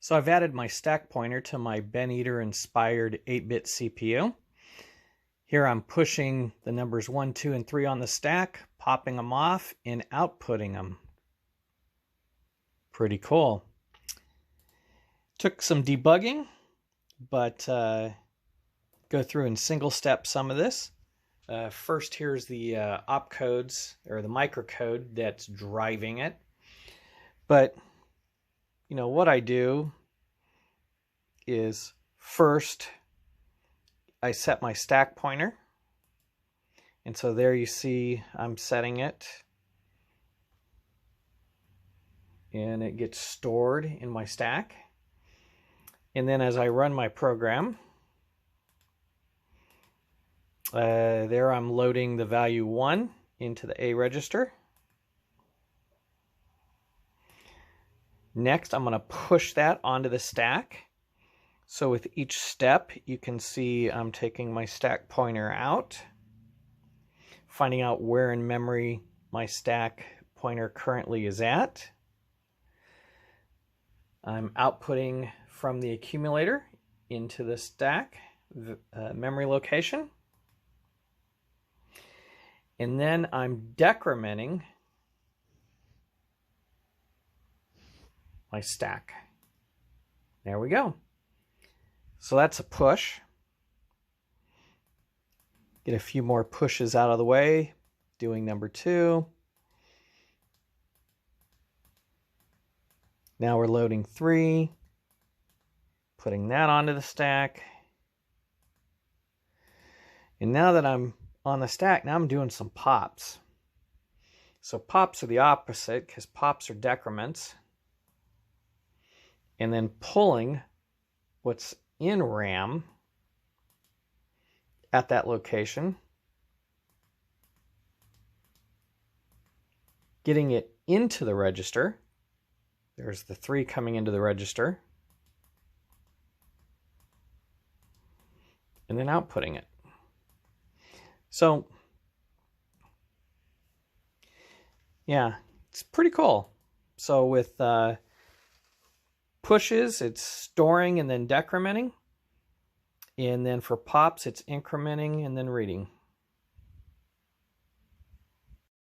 So I've added my stack pointer to my Ben Eater inspired 8-bit CPU. Here I'm pushing the numbers 1, 2, and 3 on the stack, popping them off, and outputting them. Pretty cool. Took some debugging, but go through and single step some of this. First, here's the opcodes, or the microcode that's driving it. But you know what I do is first I set my stack pointer, and so there you see I'm setting it, and it gets stored in my stack. And then as I run my program, there I'm loading the value 1 into the A register. Next, I'm going to push that onto the stack. So with each step, you can see I'm taking my stack pointer out, finding out where in memory my stack pointer currently is at. I'm outputting from the accumulator into the stack memory location. And then I'm decrementing my stack. There we go. So that's a push. Get a few more pushes out of the way, doing number 2. Now we're loading 3, putting that onto the stack. And now that I'm on the stack, now I'm doing some pops. So pops are the opposite, because pops are decrements. And then pulling what's in RAM at that location, getting it into the register. There's the 3 coming into the register, and then outputting it. So yeah, it's pretty cool. So with pushes, it's storing and then decrementing. And then for pops, it's incrementing and then reading.